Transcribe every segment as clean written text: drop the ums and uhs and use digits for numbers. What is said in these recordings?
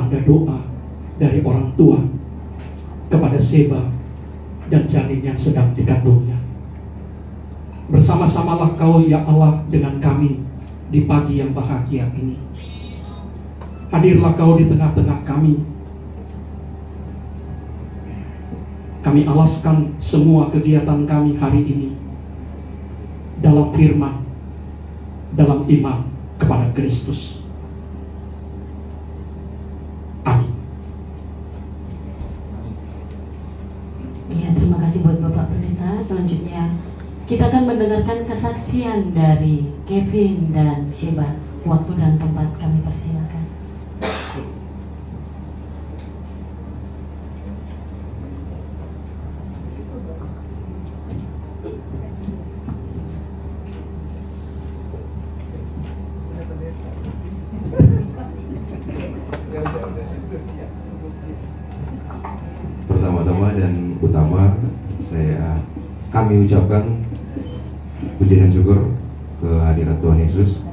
tanda doa dari orang tua kepada Seba dan janin yang sedang dikandungnya. Bersama-samalah Kau ya Allah dengan kami di pagi yang bahagia ini. Hadirlah Kau di tengah-tengah kami. Kami alaskan semua kegiatan kami hari ini dalam firman, dalam iman kepada Kristus. Amin. Ya, terima kasih buat Bapak Pendeta. Selanjutnya kita akan mendengarkan kesaksian dari Kevin dan Sheba. Waktu dan tempat kami persilakan. Pertama-tama dan utama kami ucapkan puji dan syukur kehadirat Tuhan Yesus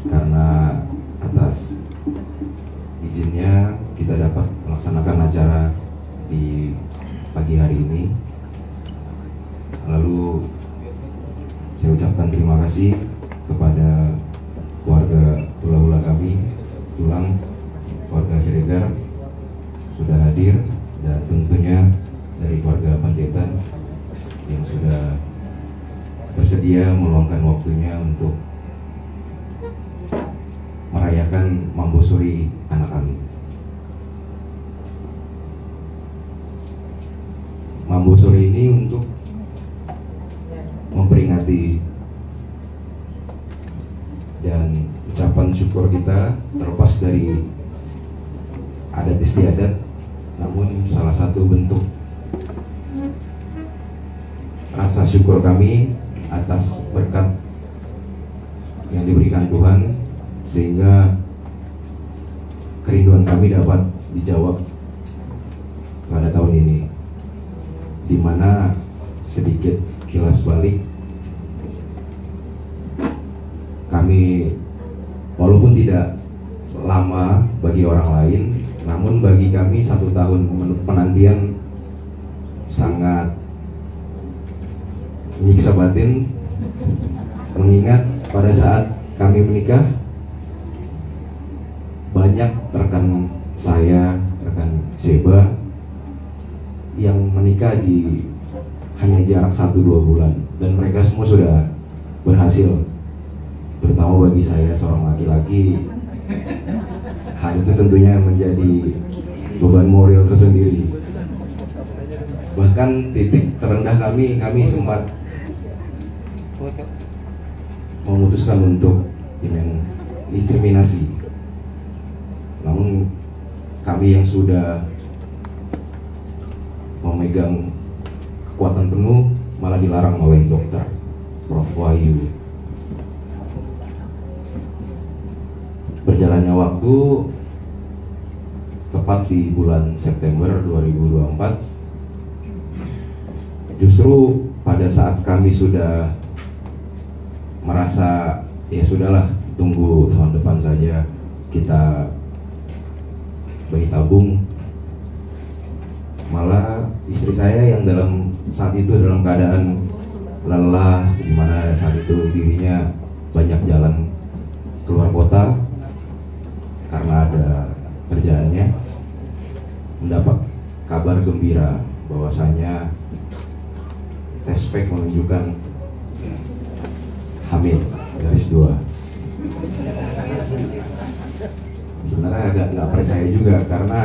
karena atas izinnya kita dapat melaksanakan acara di pagi hari ini. Lalu saya ucapkan terima kasih kepada keluarga hula-hula kami, Tulang, keluarga Siregar sudah hadir, dan tentunya dari keluarga Panjaitan yang sudah bersedia meluangkan waktunya untuk merayakan Mambosuri anak kami. Mambosuri ini untuk memperingati dan ucapan syukur kita terlepas dari adat istiadat, namun salah satu bentuk rasa syukur kami atas berkat yang diberikan Tuhan, sehingga kerinduan kami dapat dijawab pada tahun ini, di mana sedikit kilas balik kami, walaupun tidak lama bagi orang lain, namun bagi kami 1 tahun penantian sangat menyiksa batin, mengingat pada saat kami menikah banyak rekan saya, rekan Sheba yang menikah di hanya jarak 1-2 bulan, dan mereka semua sudah berhasil. Terutama bagi saya seorang laki-laki, hal itu tentunya menjadi beban moral tersendiri. Bahkan titik terendah kami sempat memutuskan untuk inseminasi. Namun kami yang sudah memegang kekuatan penuh malah dilarang oleh dokter, Prof. Wahyu. Berjalannya waktu, tepat di bulan September 2024, justru pada saat kami sudah merasa ya sudahlah, tunggu tahun depan saja kita bayi tabung, malah istri saya yang saat itu dalam keadaan lelah, di mana saat itu dirinya banyak jalan keluar kota karena ada kerjaannya, mendapat kabar gembira bahwasanya tes pack menunjukkan hamil garis 2. Sebenarnya agak nggak percaya juga, karena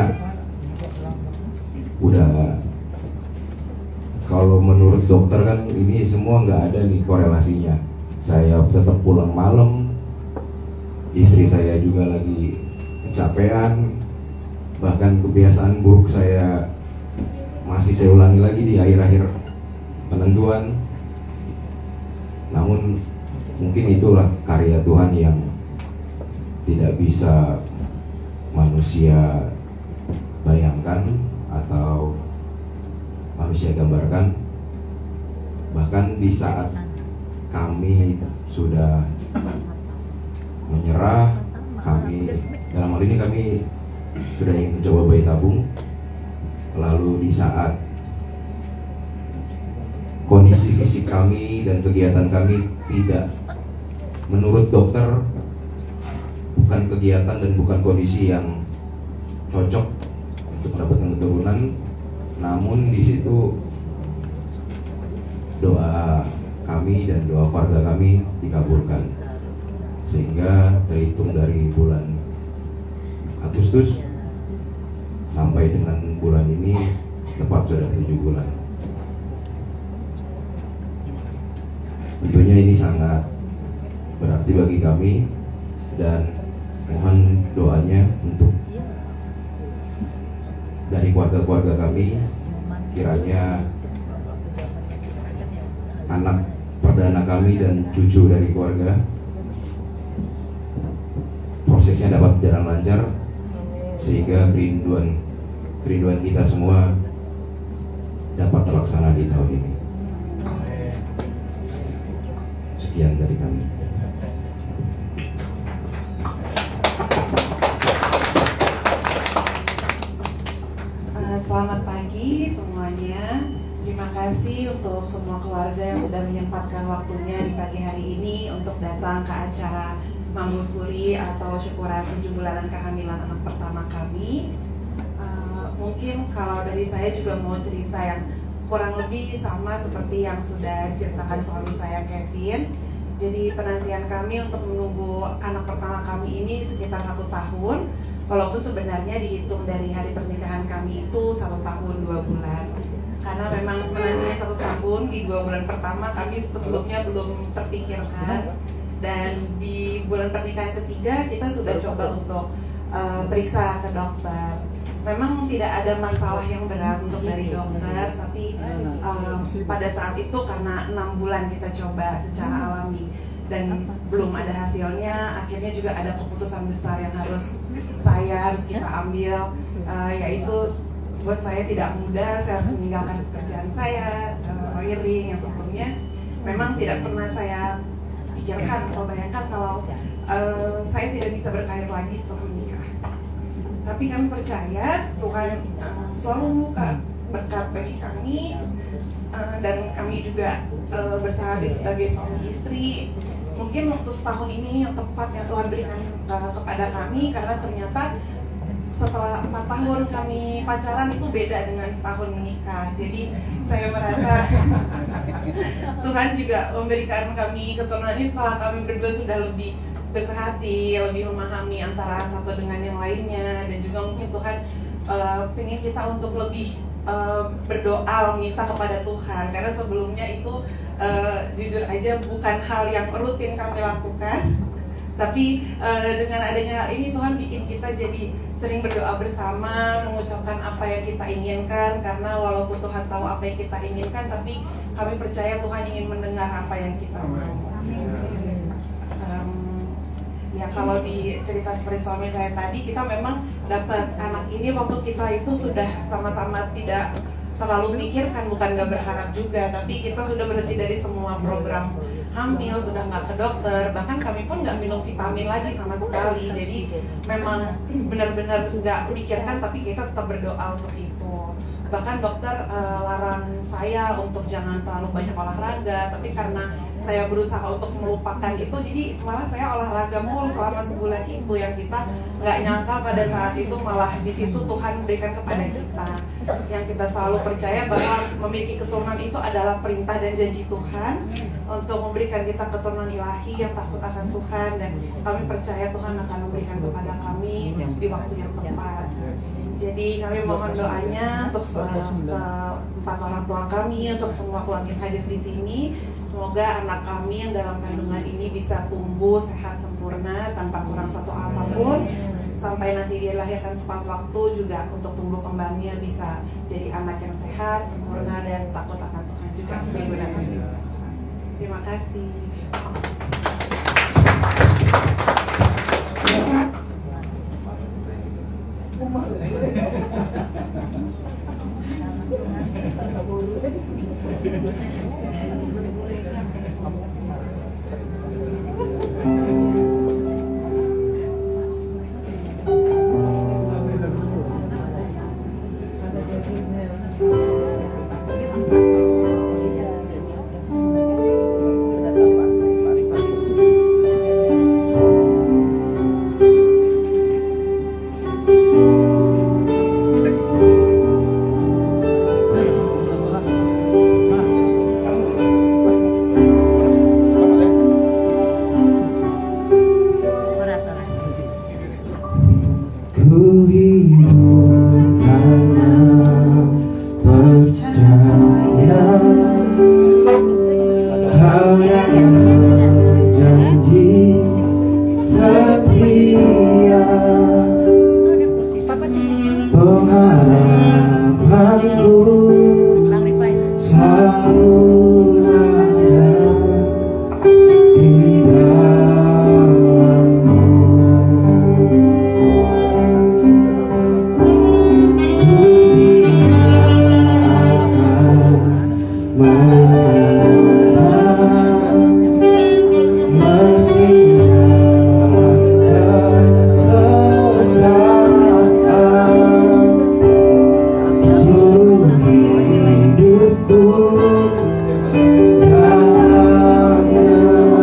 udah, kalau menurut dokter kan ini semua nggak ada nih korelasinya. Saya tetap pulang malam, istri saya juga lagi kecapean, bahkan kebiasaan buruk saya masih saya ulangi lagi di akhir-akhir penentuan. Namun mungkin itulah karya Tuhan yang tidak bisa manusia bayangkan atau manusia gambarkan. Bahkan di saat kami sudah menyerah, dalam hal ini kami sudah ingin mencoba bayi tabung. Lalu di saat kondisi fisik kami dan kegiatan kami tidak menurut dokter, bukan kegiatan dan bukan kondisi yang cocok untuk mendapatkan keturunan, namun di situ doa kami dan doa keluarga kami dikabulkan, sehingga terhitung dari bulan Agustus sampai dengan bulan ini tepat sudah 7 bulan. Tentunya ini sangat berarti bagi kami, dan mohon doanya untuk dari keluarga-keluarga kami, kiranya anak perdana kami dan cucu dari keluarga prosesnya dapat berjalan lancar, sehingga kerinduan kita semua dapat terlaksana di tahun ini. Sekian dari kami. Selamat pagi semuanya. Terima kasih untuk semua keluarga yang sudah menyempatkan waktunya di pagi hari ini untuk datang ke acara Mambusuri atau syukuran 7 bulanan kehamilan anak pertama kami. Mungkin kalau dari saya juga mau cerita yang kurang lebih sama seperti yang sudah ceritakan suami saya, Kevin. Jadi penantian kami untuk menunggu anak pertama kami ini sekitar 1 tahun, walaupun sebenarnya dihitung dari hari pernikahan kami itu 1 tahun 2 bulan. Karena memang menantinya 1 tahun, di 2 bulan pertama kami sebelumnya belum terpikirkan, dan di bulan pernikahan ketiga kita sudah coba untuk periksa ke dokter. Memang tidak ada masalah yang berat untuk dari dokter, tapi pada saat itu karena 6 bulan kita coba secara alami dan belum ada hasilnya, akhirnya juga ada keputusan besar yang harus kita ambil, yaitu buat saya tidak mudah. Saya harus meninggalkan pekerjaan saya, lawyering yang sebelumnya memang tidak pernah saya pikirkan atau bayangkan kalau saya tidak bisa berkarir lagi setelah menikah. Tapi kami percaya Tuhan selalu membuka berkat bagi kami, dan kami juga bersahabat sebagai suami istri. Mungkin waktu setahun ini yang tepat yang Tuhan berikan kepada kami, karena ternyata setelah 4 tahun kami pacaran itu beda dengan setahun menikah. Jadi saya merasa Tuhan juga memberikan kami keturunan ini setelah kami berdua sudah lebih bersehati, lebih memahami antara satu dengan yang lainnya, dan juga mungkin Tuhan ingin kita untuk lebih berdoa meminta kepada Tuhan, karena sebelumnya itu jujur aja bukan hal yang rutin kami lakukan. Tapi dengan adanya hal ini Tuhan bikin kita jadi sering berdoa bersama, mengucapkan apa yang kita inginkan, karena walaupun Tuhan tahu apa yang kita inginkan, tapi kami percaya Tuhan ingin mendengar apa yang kita mau. Ya kalau di cerita seperti suami saya tadi, kita memang dapat anak ini waktu kita itu sudah sama-sama tidak terlalu memikirkan, bukan nggak berharap juga, tapi kita sudah berhenti dari semua program hamil, sudah nggak ke dokter, bahkan kami pun nggak minum vitamin lagi sama sekali. Jadi memang benar-benar nggak memikirkan, tapi kita tetap berdoa untuk itu. Bahkan dokter larang saya untuk jangan terlalu banyak olahraga, tapi karena saya berusaha untuk melupakan itu, jadi malah saya olahraga mulu selama sebulan itu, yang kita nggak nyangka pada saat itu malah di situ Tuhan berikan kepada kita, yang kita selalu percaya bahwa memiliki keturunan itu adalah perintah dan janji Tuhan untuk memberikan kita keturunan ilahi yang takut akan Tuhan, dan kami percaya Tuhan akan memberikan kepada kami di waktu yang tepat. Jadi kami mohon doanya untuk keempat orang tua kami, untuk semua keluarga yang hadir di sini. Semoga anak kami yang dalam kandungan ini bisa tumbuh sehat sempurna tanpa kurang suatu apapun, sampai nanti dia dilahirkan tepat waktu juga untuk tumbuh kembangnya bisa jadi anak yang sehat, sempurna, dan takut akan Tuhan juga. Terima kasih. Ku hidup karena percaya Kau yang berjanji setia, pengharapanku selalu ada di dalam-Mu. Ku tidak akan menyerah meski dalam kesesatan. Seluruh hidupku dalam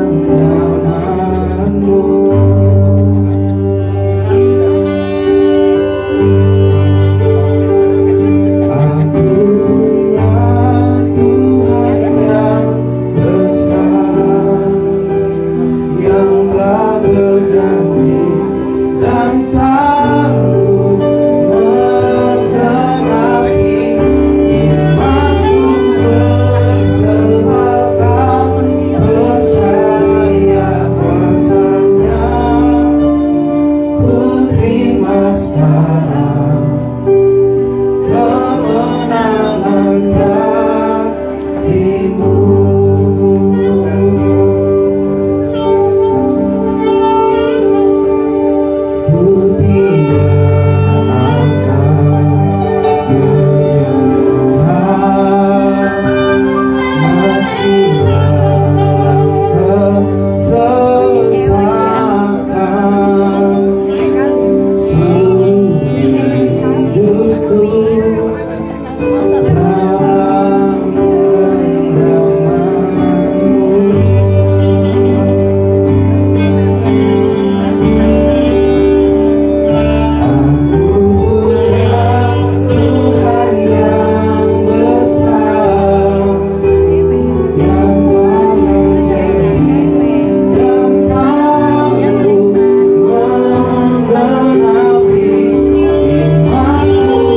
genggaman-Mu. Aku punya Tuhan yang besar, yang telah berjanji dan sanggup menggenapi imanku bersepakat percaya kuasa-Nya. Ku terima sekarang kemenangan dari-Mu. Ku tidak akan menyerah meski dalam kesesatan. Seluruh hidupku dalam genggaman-Mu. Aku punya Tuhan yang besar, yang telah berjanji dan sanggup menggenapi imanku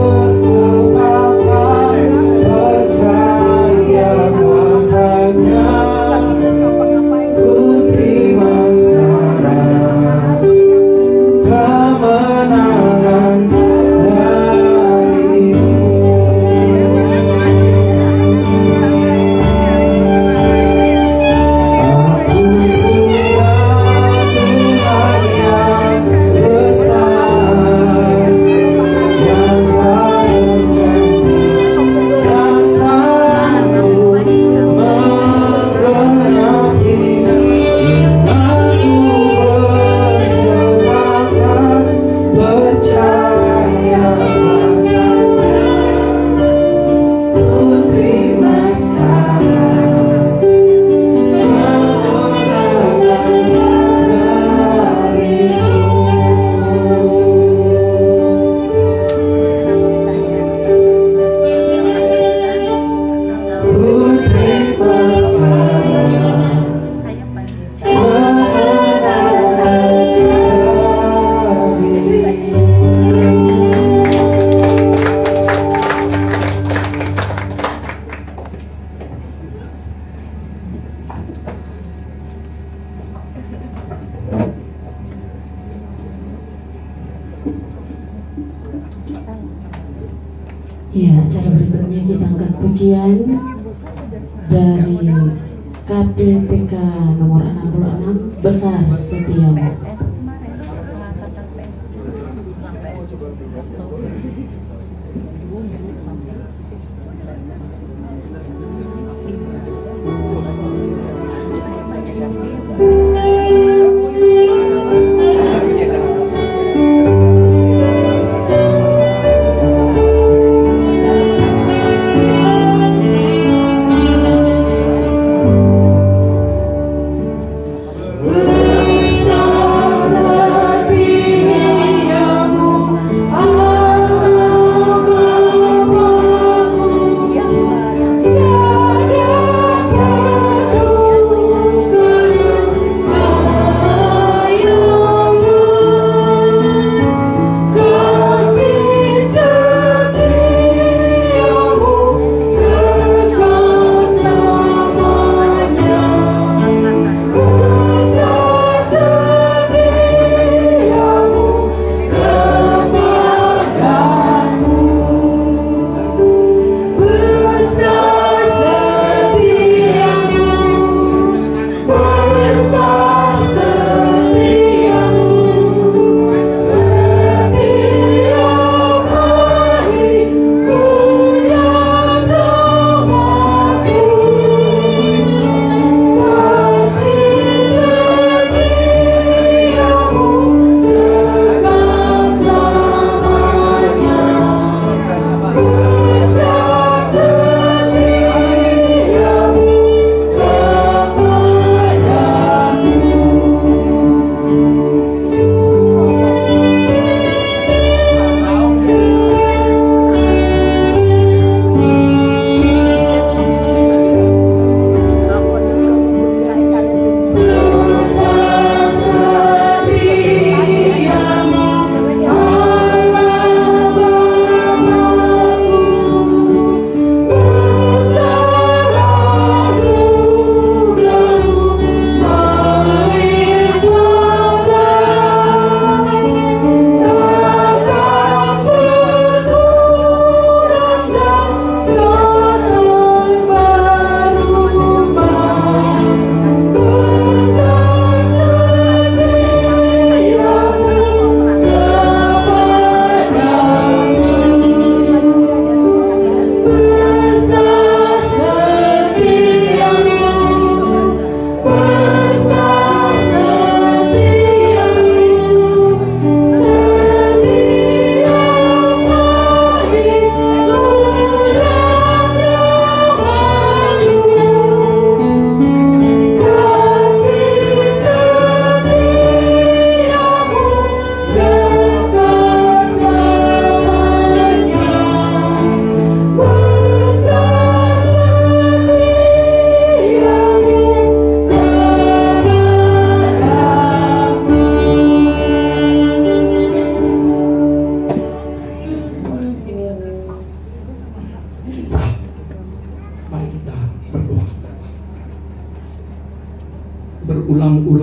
bersepakat percaya kuasa-Nya. Ku terima sekarang kemenangan dari-Mu. Aku punya Tuhan yang besar, yang telah berjanji dan sanggup menggenapi imanku bersepakat percaya kuasa-Nya. Ku terima sekarang kemenangan dari-Mu. Ku terima sekarang Ya, acara berikutnya kita angkat pujian dari KDPK nomor 66, Besar Setiamu.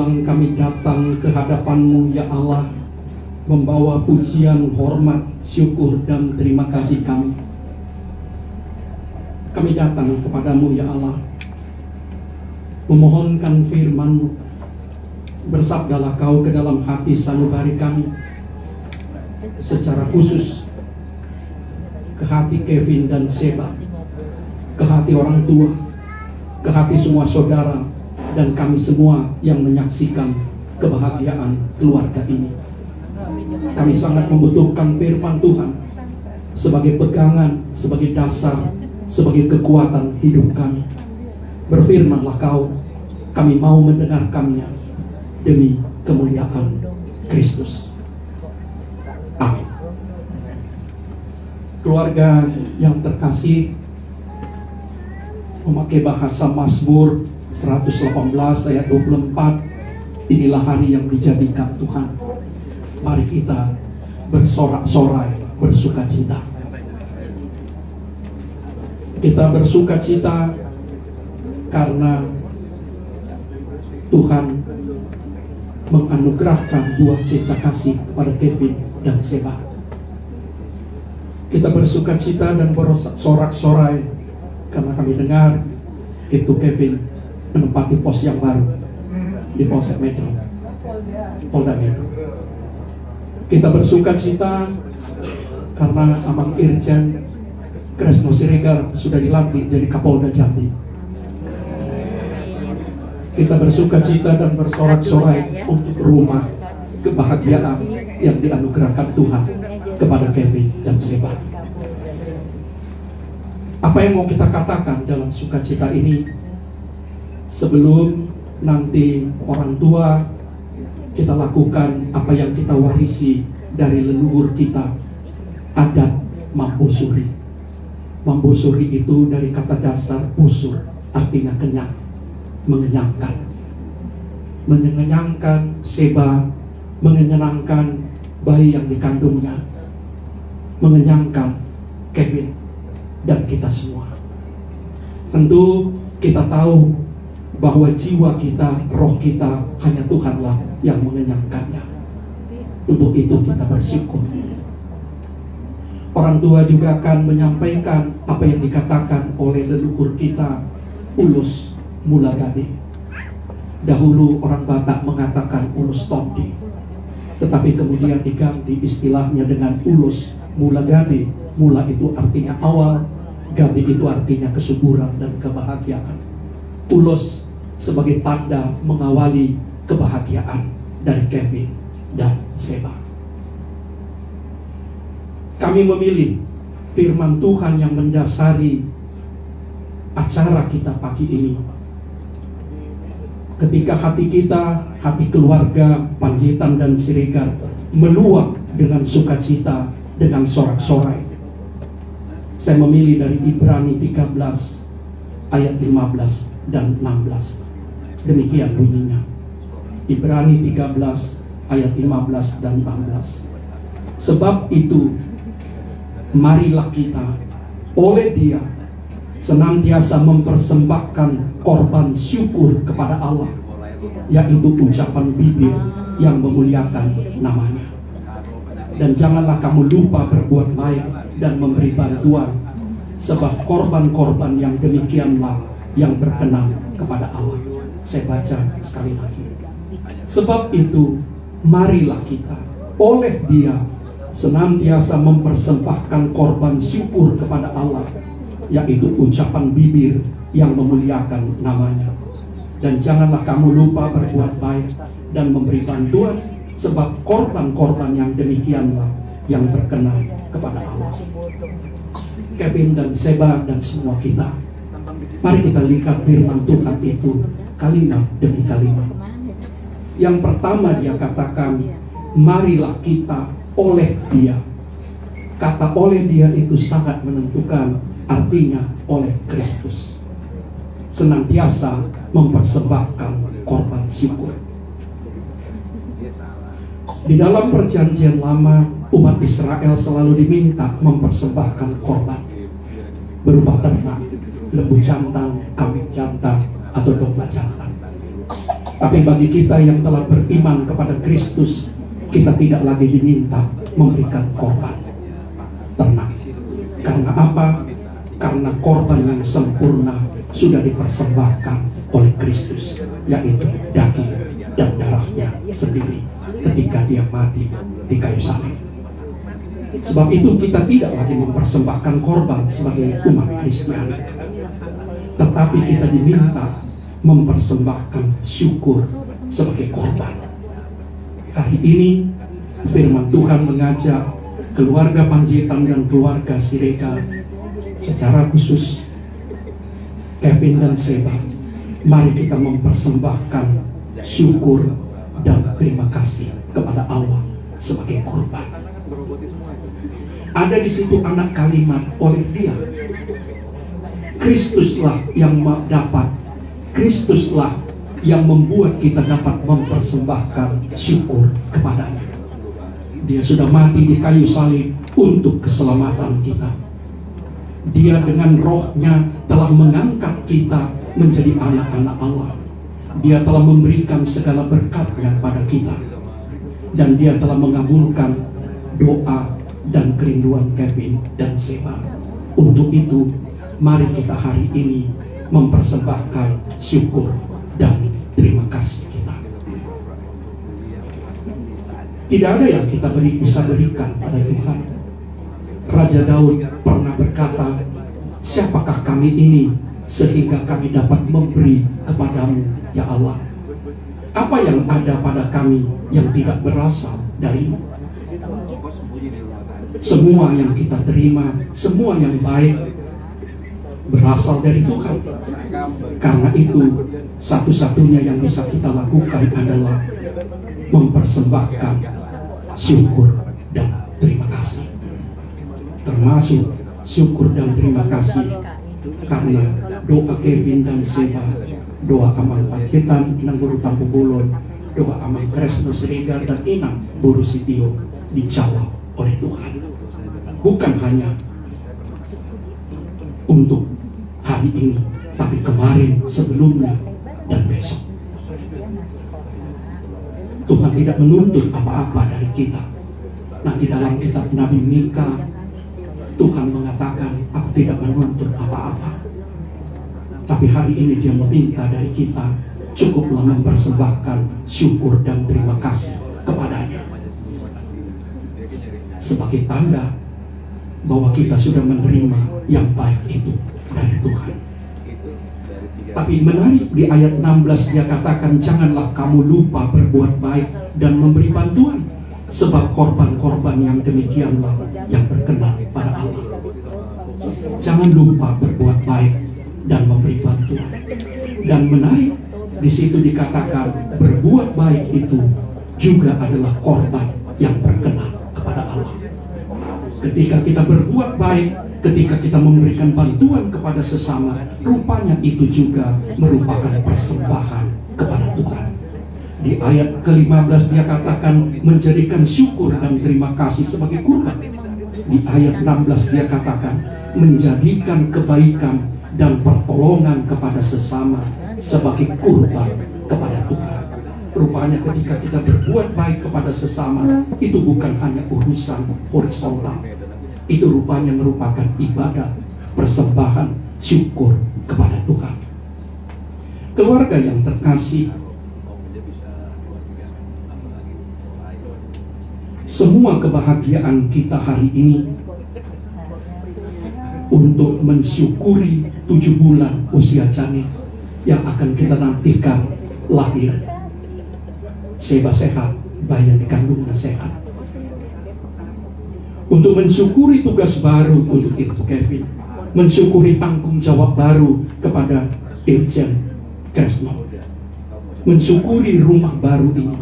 ulang kami datang ke hadapan-Mu ya Allah, membawa pujian, hormat, syukur, dan terima kasih kami. Kami datang kepadamu ya Allah, memohonkan firman-Mu. Bersabdalah Kau ke dalam hati sanubari kami, secara khusus ke hati Kevin dan Sheba, ke hati orang tua, ke hati semua saudara, dan kami semua yang menyaksikan kebahagiaan keluarga ini. Kami sangat membutuhkan firman Tuhan sebagai pegangan, sebagai dasar, sebagai kekuatan hidup kami. Berfirmanlah Kau, kami mau mendengarkannya demi kemuliaan Kristus. Amin. Keluarga yang terkasih, memakai bahasa Mazmur 118 ayat 24, inilah hari yang dijadikan Tuhan. Mari kita bersorak-sorai, bersukacita. Kita bersukacita karena Tuhan menganugerahkan buah cinta kasih kepada Kevin dan Sheba. Kita bersukacita dan bersorak-sorai karena kami dengar itu Kevin menempati pos yang baru di Polsek Metro, Polda Metro. Kita bersukacita karena Abang Irjen Kresno Siregar sudah dilantik jadi Kapolda Jambi. Kita bersukacita dan bersorak-sorai untuk rumah kebahagiaan yang dianugerahkan Tuhan kepada Kevin dan Sheba. Apa yang mau kita katakan dalam sukacita ini? Sebelum nanti orang tua, kita lakukan apa yang kita warisi dari leluhur kita, adat mampusuri. Mampusuri itu dari kata dasar pusur, artinya kenyang, mengenyangkan. Mengenyangkan Sheba, mengenyangkan bayi yang dikandungnya, mengenyangkan Kevin dan kita semua. Tentu kita tahu bahwa jiwa kita, roh kita, hanya Tuhanlah yang mengenyangkannya. Untuk itu kita bersyukur. Orang tua juga akan menyampaikan apa yang dikatakan oleh leluhur kita, Ulus Mulagade. Dahulu orang Batak mengatakan Ulus Tonti, tetapi kemudian diganti istilahnya dengan Ulus Mulagade. Mula itu artinya awal, gade itu artinya kesuburan dan kebahagiaan. Ulus sebagai tanda mengawali kebahagiaan dari Kevin dan Sheba. Kami memilih firman Tuhan yang mendasari acara kita pagi ini. Ketika hati kita, hati keluarga Panjaitan dan Siregar meluap dengan sukacita, dengan sorak-sorai, saya memilih dari Ibrani 13 ayat 15 dan 16. Demikian bunyinya. Ibrani 13 ayat 15 dan 16. Sebab itu, marilah kita oleh Dia senantiasa mempersembahkan korban syukur kepada Allah, yaitu ucapan bibir yang memuliakan namanya. Dan janganlah kamu lupa berbuat baik dan memberi bantuan, sebab korban-korban yang demikianlah yang berkenan kepada Allah. Saya baca sekali lagi. Sebab itu, marilah kita oleh Dia senantiasa mempersembahkan korban syukur kepada Allah, yaitu ucapan bibir yang memuliakan namanya. Dan janganlah kamu lupa berbuat baik dan memberi bantuan, sebab korban-korban yang demikianlah yang berkenan kepada Allah. Kevin dan Sheba dan semua kita, mari kita lihat firman Tuhan itu kalimat demi kalimat. Yang pertama dia katakan, marilah kita oleh Dia. Kata oleh Dia itu sangat menentukan, artinya oleh Kristus. Senantiasa mempersembahkan korban syukur. Di dalam perjanjian lama, umat Israel selalu diminta mempersembahkan korban berupa ternak, lembu jantan, kambing jantan, atau domba jantan. Tapi bagi kita yang telah beriman kepada Kristus, kita tidak lagi diminta memberikan korban ternak. Karena apa? Karena korban yang sempurna sudah dipersembahkan oleh Kristus, yaitu daging dan darahnya sendiri ketika dia mati di kayu salib. Sebab itu kita tidak lagi mempersembahkan korban sebagai umat Kristiani, tetapi kita diminta mempersembahkan syukur sebagai korban. Hari ini firman Tuhan mengajak keluarga Panjaitan dan keluarga Siregar, secara khusus Kevin dan Sheba, mari kita mempersembahkan syukur dan terima kasih kepada Allah sebagai korban. Ada di situ anak kalimat oleh dia, Kristuslah yang dapat, Kristuslah yang membuat kita dapat mempersembahkan syukur kepadanya. Dia sudah mati di kayu salib untuk keselamatan kita. Dia dengan rohnya telah mengangkat kita menjadi anak-anak Allah. Dia telah memberikan segala berkatnya pada kita, dan dia telah mengabulkan doa dan kerinduan Kevin dan Sheba. Untuk itu, mari kita hari ini mempersembahkan syukur dan terima kasih kita. Tidak ada yang kita bisa berikan pada Tuhan. Raja Daud pernah berkata, siapakah kami ini sehingga kami dapat memberi kepadamu, ya Allah? Apa yang ada pada kami yang tidak berasal darimu? Semua yang kita terima, semua yang baik berasal dari Tuhan. Karena itu, satu-satunya yang bisa kita lakukan adalah mempersembahkan syukur dan terima kasih. Termasuk syukur dan terima kasih karena doa Kevin dan Sheba, doa Amang Panjaitan, Inang Guru Tampu Bolon, doa Amang Kresno Siregar dan Inang Guru Sitio dijawab oleh Tuhan. Bukan hanya untuk hari ini, tapi kemarin, sebelumnya, dan besok. Tuhan tidak menuntut apa-apa dari kita. Nah, di dalam kitab Nabi Mika, Tuhan mengatakan, aku tidak menuntut apa-apa. Tapi hari ini dia meminta dari kita, cukuplah mempersembahkan syukur dan terima kasih kepadanya. Sebagai tanda bahwa kita sudah menerima yang baik itu dari Tuhan. Tapi menarik, di ayat 16 dia katakan, janganlah kamu lupa berbuat baik dan memberi bantuan, sebab korban-korban yang demikianlah yang berkenan pada Allah. Jangan lupa berbuat baik dan memberi bantuan. Dan menarik, di situ dikatakan berbuat baik itu juga adalah korban yang berkenan kepada Allah. Ketika kita berbuat baik, ketika kita memberikan bantuan kepada sesama, rupanya itu juga merupakan persembahan kepada Tuhan. Di ayat ke-15 dia katakan menjadikan syukur dan terima kasih sebagai kurban. Di ayat 16 dia katakan menjadikan kebaikan dan pertolongan kepada sesama sebagai kurban kepada Tuhan. Rupanya ketika kita berbuat baik kepada sesama, itu bukan hanya urusan horizontal. Itu rupanya merupakan ibadah, persembahan, syukur kepada Tuhan. Keluarga yang terkasih, semua kebahagiaan kita hari ini untuk mensyukuri 7 bulan usia janin yang akan kita nantikan lahir. Sheba sehat, bayi yang dikandungnya sehat. Untuk mensyukuri tugas baru untuk itu Kevin, mensyukuri tanggung jawab baru kepada Irjen Kresno, mensyukuri rumah baru ini,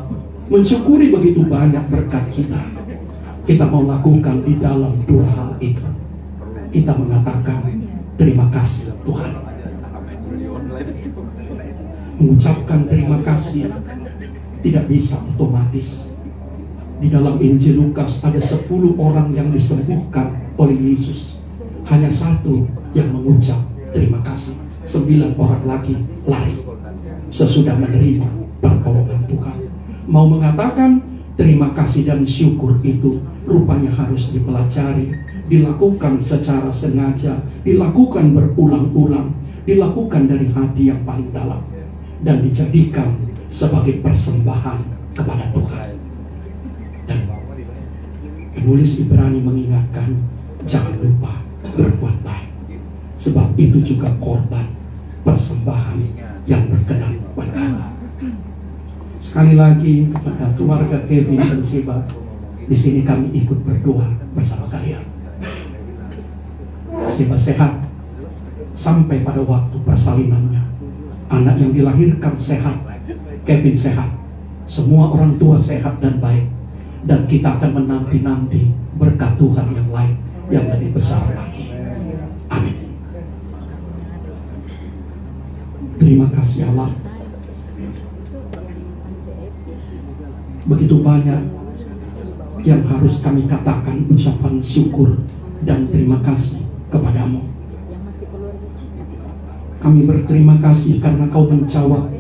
mensyukuri begitu banyak berkat kita. Kita mau lakukan di dalam 2 hal itu. Kita mengatakan terima kasih Tuhan. Mengucapkan terima kasih tidak bisa otomatis. Di dalam Injil Lukas ada 10 orang yang disembuhkan oleh Yesus. Hanya 1 yang mengucap terima kasih. 9 orang lagi lari sesudah menerima pertolongan Tuhan. Mau mengatakan terima kasih dan syukur itu rupanya harus dipelajari, dilakukan secara sengaja, dilakukan berulang-ulang, dilakukan dari hati yang paling dalam, dan dijadikan sebagai persembahan kepada Tuhan. Dan penulis Ibrani mengingatkan, jangan lupa berbuat baik, sebab itu juga korban persembahan yang berkenan kepada Allah. Sekali lagi kepada keluarga Kevin dan Sheba, di sini kami ikut berdoa bersama kalian. Sheba sehat sampai pada waktu persalinannya. Anak yang dilahirkan sehat, Kevin sehat, semua orang tua sehat dan baik, dan kita akan menanti-nanti berkat Tuhan yang lain yang lebih besar lagi. Amin. Terima kasih Allah. Begitu banyak yang harus kami katakan ucapan syukur dan terima kasih kepadamu. Kami berterima kasih karena Kau menjawab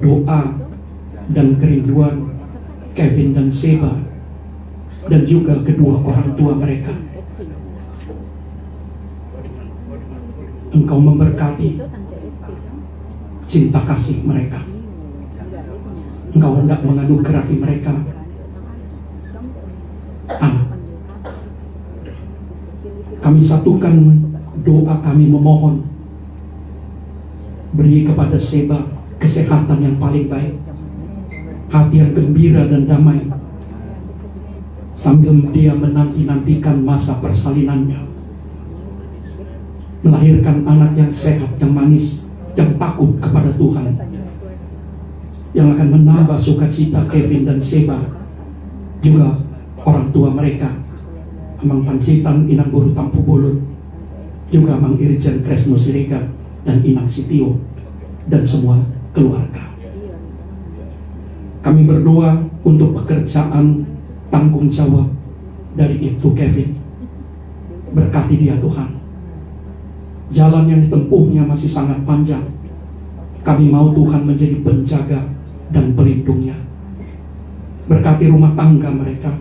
doa dan kerinduan Kevin dan Sheba dan juga kedua orang tua mereka. Engkau memberkati cinta kasih mereka. Engkau hendak menganugerahi mereka anak. Kami satukan doa kami memohon, beri kepada Sheba kesehatan yang paling baik, hati yang gembira dan damai, sambil dia menanti-nantikan masa persalinannya, melahirkan anak yang sehat, yang manis, yang takut kepada Tuhan, yang akan menambah sukacita Kevin dan Sheba, juga orang tua mereka, Amang Pancitan, Inang Buru Tampu Bulut, juga Amang Irjen Kresno Siregar dan Inang Sitio, dan semua keluarga. Kami berdoa untuk pekerjaan tanggung jawab dari itu Kevin. Berkati dia Tuhan. Jalan yang ditempuhnya masih sangat panjang. Kami mau Tuhan menjadi penjaga dan pelindungnya. Berkati rumah tangga mereka,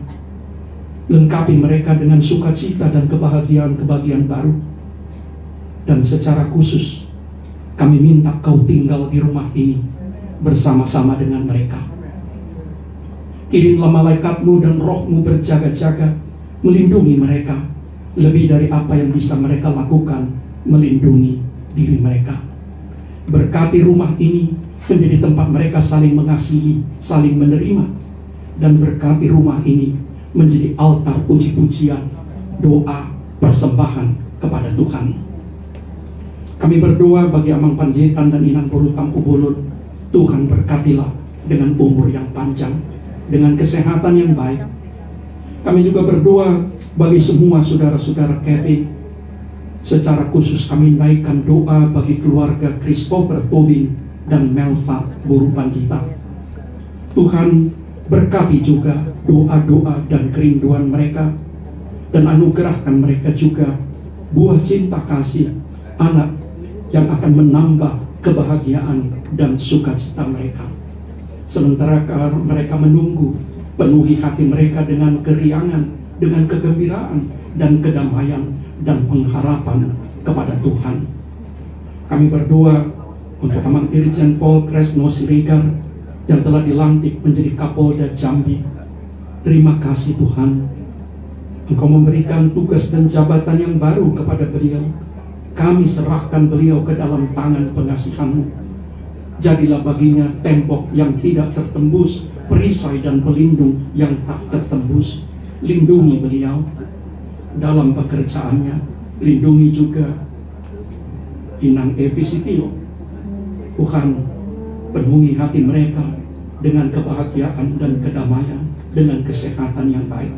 lengkapi mereka dengan sukacita dan kebahagiaan baru. Dan secara khusus kami minta Kau tinggal di rumah ini bersama-sama dengan mereka. Kirimlah malaikat-Mu dan Roh-Mu berjaga-jaga melindungi mereka lebih dari apa yang bisa mereka lakukan melindungi diri mereka. Berkati rumah ini menjadi tempat mereka saling mengasihi, saling menerima, dan berkati rumah ini menjadi altar puji-pujian, doa, persembahan kepada Tuhan. Kami berdoa bagi Amang Panjaitan dan Inang Buru Tampu Bulut. Tuhan berkatilah dengan umur yang panjang, dengan kesehatan yang baik. Kami juga berdoa bagi semua saudara-saudara Kevin. Secara khusus kami naikkan doa bagi keluarga Christopher Tobing dan Melva Buru Panjaitan. Tuhan berkati juga doa-doa dan kerinduan mereka, dan anugerahkan mereka juga buah cinta kasih anak yang akan menambah kebahagiaan dan sukacita mereka. Sementara mereka menunggu, penuhi hati mereka dengan keriangan, dengan kegembiraan dan kedamaian dan pengharapan kepada Tuhan. Kami berdoa untuk Amang Irjen Pol Kresno Siregar yang telah dilantik menjadi Kapolda Jambi. Terima kasih Tuhan, Engkau memberikan tugas dan jabatan yang baru kepada beliau. Kami serahkan beliau ke dalam tangan pengasihan-Mu. Jadilah baginya tembok yang tidak tertembus, perisai dan pelindung yang tak tertembus. Lindungi beliau dalam pekerjaannya. Lindungi juga Inang Evi Sitio. Tuhan, penuhi hati mereka dengan kebahagiaan dan kedamaian, dengan kesehatan yang baik.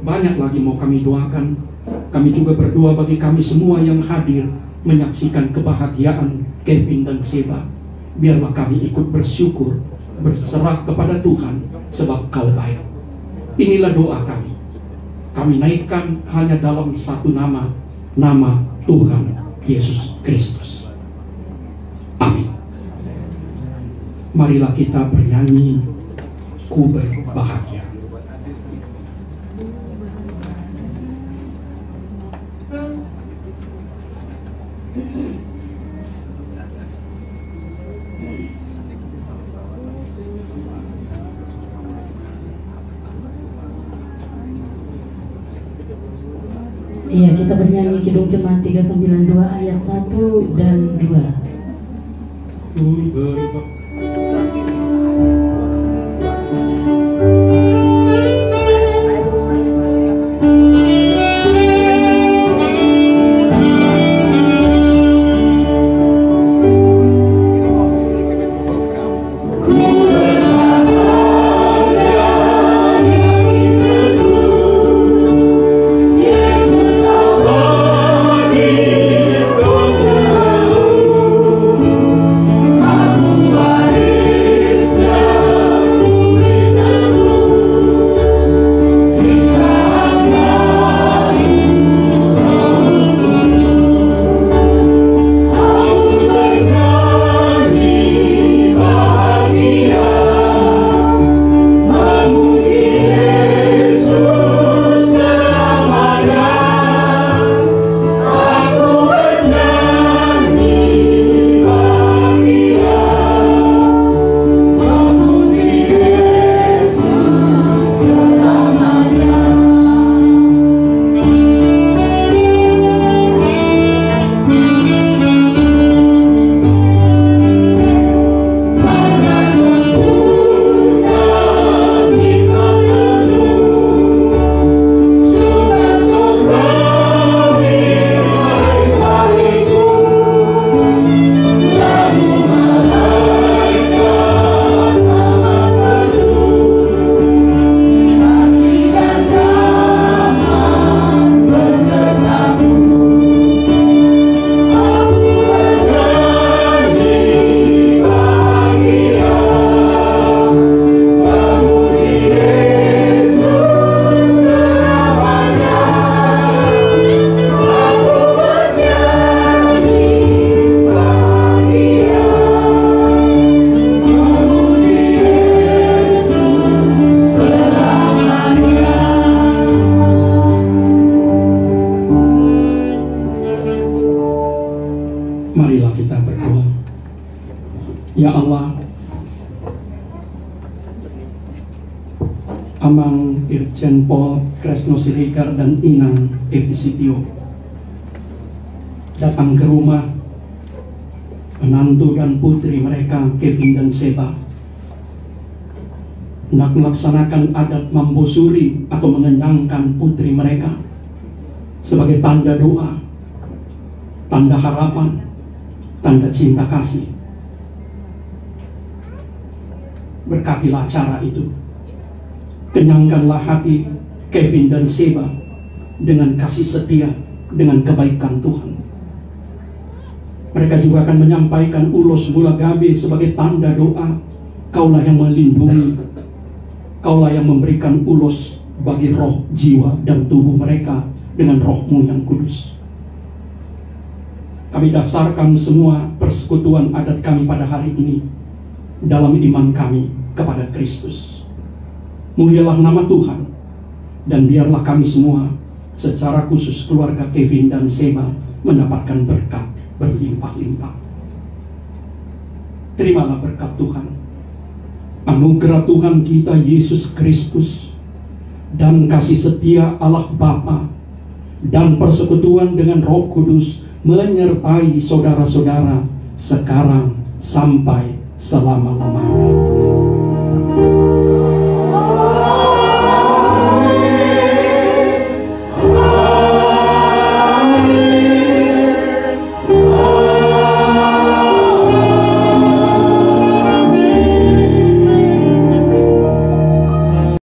Banyak lagi mau kami doakan. Kami juga berdoa bagi kami semua yang hadir menyaksikan kebahagiaan Kevin dan Sheba. Biarlah kami ikut bersyukur, berserah kepada Tuhan, sebab Kau baik. Inilah doa kami. Kami naikkan hanya dalam satu nama, nama Tuhan Yesus Kristus. Amin. Marilah kita bernyanyi, ku berbahagia. Iya, kita bernyanyi Kidung Jemaat 392 ayat 1 dan 2. Ku berbahagia. Marilah kita berdoa. Ya Allah, Amang Irjen Pol Kresno Siregar dan Inang Episitio datang ke rumah menantu dan putri mereka Kevin dan Seba, hendak melaksanakan adat mambosuri atau mengenyangkan putri mereka sebagai tanda doa, tanda harapan, tanda cinta kasih. Berkatilah acara itu. Kenyangkanlah hati Kevin dan Seba dengan kasih setia, dengan kebaikan Tuhan. Mereka juga akan menyampaikan ulos mula gabe sebagai tanda doa. Kaulah yang melindungi, Kaulah yang memberikan ulos bagi roh, jiwa, dan tubuh mereka dengan roh-Mu yang kudus. Kami dasarkan semua persekutuan adat kami pada hari ini dalam iman kami kepada Kristus. Mulialah nama Tuhan, dan biarlah kami semua, secara khusus keluarga Kevin dan Seba, mendapatkan berkat berlimpah-limpah. Terimalah berkat Tuhan, anugerah Tuhan kita Yesus Kristus, dan kasih setia Allah Bapa, dan persekutuan dengan Roh Kudus menyertai saudara-saudara sekarang sampai selama-lamanya.